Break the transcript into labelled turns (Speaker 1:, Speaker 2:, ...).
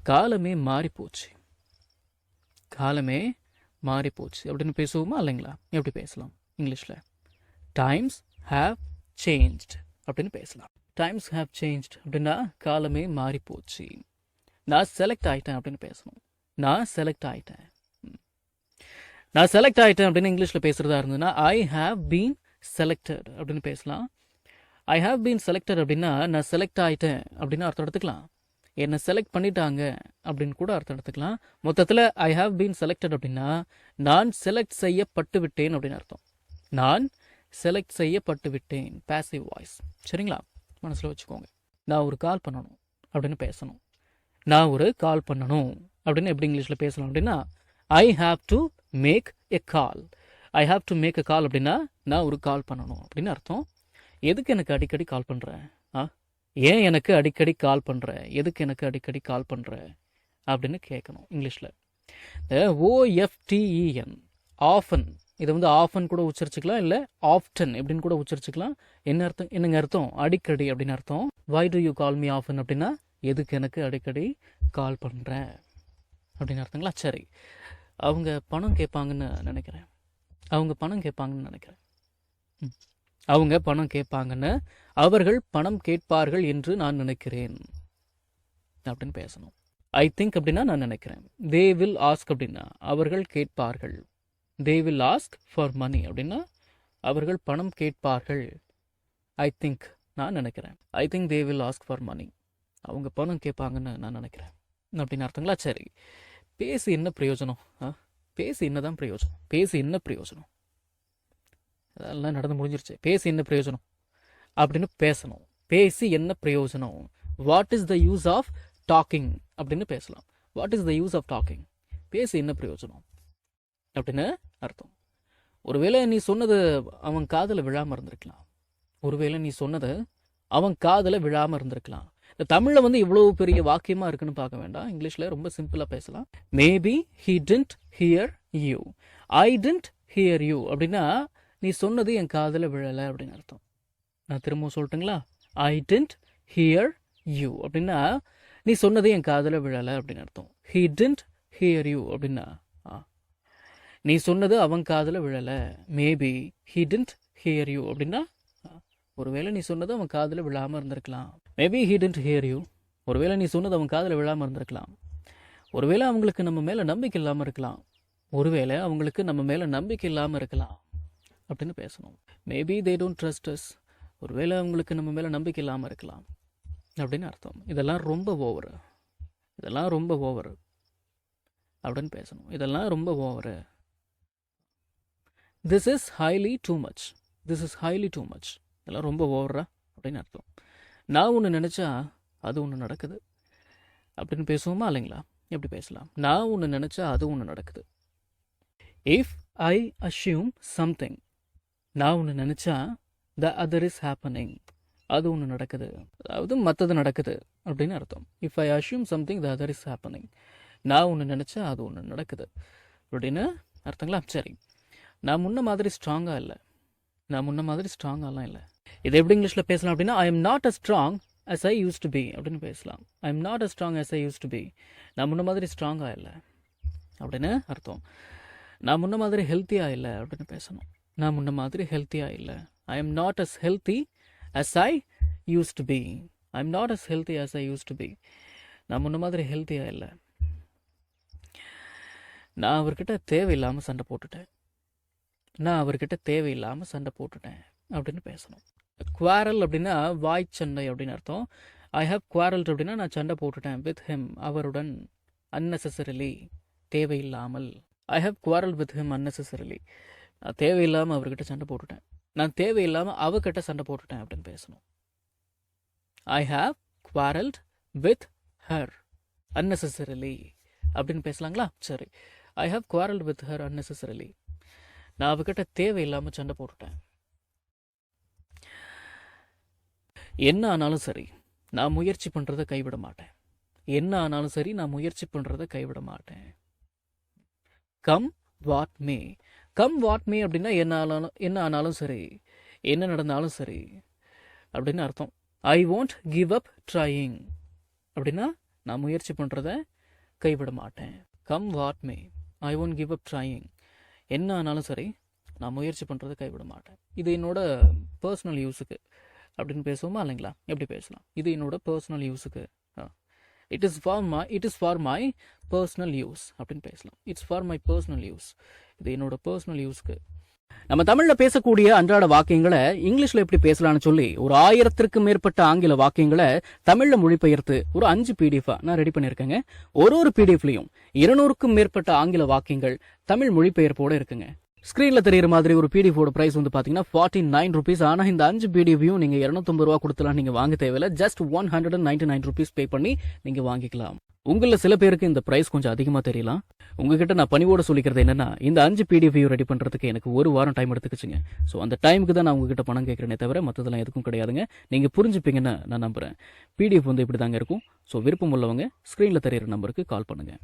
Speaker 1: காலமே மாறிப்போச்சு. காலமே மாறிப்போச்சு அப்படின்னு பேசுவோமா இல்லைங்களா? எப்படி பேசலாம் இங்கிலீஷில்? டைம்ஸ் ஹாவ் சேஞ்ச்ட் அப்படின்னு பேசலாம். டைம்ஸ் ஹாவ் சேஞ்ச்ட் அப்படின்னா காலமே மாறிப்போச்சு. நான் செலக்ட் ஆகிட்டேன் அப்படின்னு பேசணும். நான் செலக்ட் ஆகிட்டேன். நான் செலக்ட் ஆகிட்டேன் அப்படின்னு இங்கிலீஷில் பேசுகிறதா இருந்ததுன்னா ஐ ஹாவ் பீன் செலக்டட் அப்படின்னு பேசலாம். ஐ ஹாவ் பீன் செலக்டட் அப்படின்னா நான் செலக்ட் ஆகிட்டேன் அப்படின்னு அர்த்தம் எடுத்துக்கலாம். என்னை செலக்ட் பண்ணிட்டாங்க அப்படின்னு கூட அர்த்தம் எடுத்துக்கலாம். மொத்தத்தில் ஐ ஹாவ் பீன் செலக்டட் அப்படின்னா நான் செலக்ட் செய்யப்பட்டு விட்டேன் அப்படின்னு அர்த்தம். நான் செலக்ட் செய்யப்பட்டு விட்டேன், பாசிவ் வாய்ஸ். சரிங்களா? மனசில் வச்சுக்கோங்க. நான் ஒரு கால் பண்ணணும் அப்படின்னு பேசணும். நான் ஒரு கால் பண்ணணும் அப்படின்னு எப்படி இங்கிலீஷில் பேசலாம் அப்படின்னா I have to make a call. I have to make a call அப்படின்னா நான் ஒரு கால் பண்ணணும் அப்படின்னு அர்த்தம். எதுக்கு எனக்கு அடிக்கடி கால் பண்ணுறேன்? ஏன் எனக்கு அடிக்கடி கால் பண்ணுற? எதுக்கு எனக்கு அடிக்கடி கால் பண்ணுற அப்படின்னு கேட்கணும் இங்கிலீஷில். OFTEN, often. இதை ஆஃபன் கூட உச்சரிச்சுக்கலாம், இல்லை ஆஃப்டன் எப்படின்னு கூட உச்சரிச்சுக்கலாம். என்ன அர்த்தம்? என்னங்க அர்த்தம்? அடிக்கடி அப்படின்னு அர்த்தம். Why do you call me often அப்படின்னா எதுக்கு எனக்கு அடிக்கடி கால் பண்ணுற அப்படின்னு அர்த்தங்களா? சரி, அவங்க பணம் கேட்பாங்கன்னு நினைக்கிறேன். அவங்க பணம் கேட்பாங்கன்னு நினைக்கிறேன். அவங்க பணம் கேட்பாங்கன்னு, அவர்கள் பணம் கேட்பார்கள் என்று நான் நினைக்கிறேன் அப்படின்னு பேசணும். ஐ திங்க் அப்படின்னா நான் நினைக்கிறேன். தே வில் ஆஸ்க் அப்படின்னா அவர்கள் கேட்பார்கள். They will ask for money அப்படின்னா அவர்கள் பணம் கேட்பார்கள். ஐ திங்க் நான் நினைக்கிறேன். I think they will ask for money. அவங்க பணம் கேட்பாங்கன்னு நான் நினைக்கிறேன் அப்படின்னு அர்த்தங்களா? சரி, பேசி என்ன பிரயோஜனம்? பேசி என்னதான் பிரயோஜனம்? பேசி என்ன பிரயோஜனம்? அதெல்லாம் நடந்து முடிஞ்சிருச்சு. பேசி என்ன பிரயோஜனம் அப்படின்னு பேசணும். பேசி என்ன பிரயோஜனம்? What is the use of talking அப்படின்னு பேசலாம். What is the use of talking? பேசி என்ன பிரயோஜனம் அப்படின்னு அர்த்தம். ஒருவேளை நீ சொன்னது அவன் காதில் விழாமல் இருந்திருக்கலாம். ஒருவேளை நீ சொன்னது அவன் காதில் விழாமல் இருந்திருக்கலாம். இந்த தமிழில் இவ்வளவு பெரிய வாக்கியமாக இருக்குன்னு பார்க்க வேண்டாம். இங்கிலீஷில் ரொம்ப சிம்பிளாக பேசலாம். Maybe he didn't hear you. I didn't hear you அப்படின்னா நீ சொன்னது என் காதில் விழலை அப்படின்னு அர்த்தம். நான் திரும்பவும் சொல்லட்டுங்களா? ஐ டிடன்ட் ஹியர் யூ அப்படின்னா நீ சொன்னது என் காதில் விழலை அப்படின்னு அர்த்தம். ஹீ டிடன்ட் ஹியர் யூ அப்படின்னா நீ சொன்னது அவன் காதில் விழலை. Maybe he didn't hear you அப்படின்னா ஒருவேளை நீ சொன்னது அவன் காதில் விழாமல் இருந்திருக்கலாம். Maybe he didn't hear you. ஒருவேளை நீ சொன்னது அவன் காதில் விழாமல் இருந்திருக்கலாம். ஒருவேளை அவங்களுக்கு நம்ம மேலே நம்பிக்கை இல்லாமல் இருக்கலாம். ஒருவேளை அவங்களுக்கு நம்ம மேலே நம்பிக்கை இல்லாமல் இருக்கலாம் அப்படின்னு பேசணும். Maybe they don't trust us. ஒருவேளை அவங்களுக்கு நம்ம மேலே நம்பிக்கை இல்லாமல் இருக்கலாம் அப்படின்னு அர்த்தம். இதெல்லாம் ரொம்ப ஓவரு. இதெல்லாம் ரொம்ப ஓவரு அப்படின்னு பேசணும். இதெல்லாம் ரொம்ப over. This is highly too much. This is highly too much. இதெல்லாம் ரொம்ப ஓவரா அப்படின்னு அர்த்தம். நான் ஒன்று நினச்சா அது ஒன்று நடக்குது அப்படின்னு பேசுவோமா இல்லைங்களா? எப்படி பேசலாம்? நான் ஒன்று நினச்சா அது ஒன்று நடக்குது. இஃப் ஐ அஷ்யூம் சம்திங், நான் ஒன்று நினச்சா த அதர் இஸ் ஹேப்பனிங், அது ஒன்று நடக்குது, அதாவது மற்றது நடக்குது அப்படின்னு அர்த்தம். If I assume something the other is happening, நான் ஒன்று நினச்சா அது ஒன்று நடக்குது அப்படின்னு அர்த்தங்களா? சரி, நான் முன்ன மாதிரி ஸ்ட்ராங்காக இல்லை. நான் முன்ன மாதிரி ஸ்ட்ராங்காலாம் இல்லை. இது எப்படி இங்கிலீஷில் பேசலாம் அப்படின்னா ஐ am not a strong as I used to be அப்படின்னு பேசலாம். ஐ am not a strong as I used to be. நான் முன்ன மாதிரி ஸ்ட்ராங்காக இல்லை அப்படின்னு அர்த்தம். நான் முன்ன மாதிரி ஹெல்த்தியாக இல்லை அப்படின்னு பேசணும். நான் முன்ன மாதிரி ஹெல்த்தியாக இல்லை. I am not as healthy as I used to be. I am not as healthy as I used to be. நான் முன்ன மாதிரி ஹெல்த்தியாக இல்லை. நான் அவர்கிட்ட தேவையில்லாமல் சண்டை போட்டுட்டேன். நான் அவர்கிட்ட தேவையில்லாமல் சண்டை போட்டுட்டேன் அப்படின்னு பேசணும். குவாரல் அப்படின்னா வாய்ச்சண்டை அப்படின்னு அர்த்தம். ஐ ஹவ் குவாரல்ட் அப்படின்னா நான் சண்டை போட்டுட்டேன் வித் ஹிம், அவருடன், அன்னெசரிலி, தேவையில்லாமல். I have quarrel with him unnecessarily. நான் தேவையில்லாமல் அவர்கிட்ட சண்டை போட்டுட்டேன். நான் தேவையில்லாமல் அவகிட்ட சண்டை போட்டுட்டேன் அப்படின்னு பேசணும். I have quarrelled with her unnecessarily அப்படின்னு பேசலாங்களா? சரி, I have quarrelled with her unnecessarily. நான் அவகிட்ட தேவையில்லாமல் சண்டை போட்டுட்டேன். என்ன ஆனாலும் சரி நான் முயற்சி பண்ணுறதை கைவிட மாட்டேன். என்ன ஆனாலும் சரி நான் முயற்சி பண்ணுறதை கைவிட மாட்டேன். Come what May. Come what மே அப்படின்னா என்ன ஆனாலும் சரி, என்ன நடந்தாலும் சரி அப்படின்னு அர்த்தம். ஐ won't give up trying அப்படின்னா நான் முயற்சி பண்ணுறதை கைவிட மாட்டேன். Come what may I won't give up trying. என்ன ஆனாலும் சரி நான் முயற்சி பண்ணுறதை கைவிட மாட்டேன். இது என்னோட பர்சனல் யூஸுக்கு அப்படின்னு பேசுவோமா இல்லைங்களா? எப்படி பேசலாம்? இது என்னோட பர்சனல் யூஸுக்கு. It is for my personal use அப்படின்னு பேசலாம். It's for my personal use. இது என்னோட பர்சனல் யூஸ்க்கு. நம்ம தமிழில் பேசக்கூடிய அன்றாட வாக்கியங்களை இங்கிலீஷில் எப்படி பேசலாம்னு சொல்லி ஒரு 1000க்கும் மேற்பட்ட ஆங்கில வாக்கியங்களை தமிழில் மொழிபெயர்த்து ஒரு 5 PDF நான் ரெடி பண்ணியிருக்கேங்க. ஒரு PDFலையும் 200க்கும் மேற்பட்ட ஆங்கில வாக்கியங்கள் தமிழ் மொழிபெயர்ப்போடு இருக்குங்க. ஸ்க்ரீனில் தெரியுற மாதிரி ஒரு பிடிஎஃபோட ப்ரைஸ் வந்து பார்த்தீங்கன்னா 49 rupees. ஆனால் இந்த 5 பிடிஎஃபையும் நீங்கள் 250 ரூபா கொடுத்துலாம் நீங்கள் வாங்க தேவையில்லை. ஜஸ்ட் 199 rupees பே பண்ணி நீங்கள் வாங்கிக்கலாம். உங்களில் சில பேருக்கு இந்த ப்ரைஸ் கொஞ்சம் அதிகமாக தெரியலாம். உங்ககிட்ட நான் பணிவோட சொல்லிக்கிறது என்னன்னா, இந்த 5 பிடிஎஃபையும் ரெடி பண்ணுறதுக்கு எனக்கு 1 வாரம் டைம் எடுத்துக்கிச்சுங்க. ஸோ அந்த டைமுக்கு தான் நான் உங்ககிட்ட பணம் கேட்குறேனே தவிர மற்றதெல்லாம் எதுக்கும் கிடையாதுங்க. நீங்கள் புரிஞ்சுப்பீங்கன்னு நான் நம்புகிறேன். பிடிஎஃப் வந்து இப்படி தாங்க இருக்கும். ஸோ விருப்பம் உள்ளவங்க ஸ்க்ரீனில் தெரியுற நம்பருக்கு கால் பண்ணுங்கள்.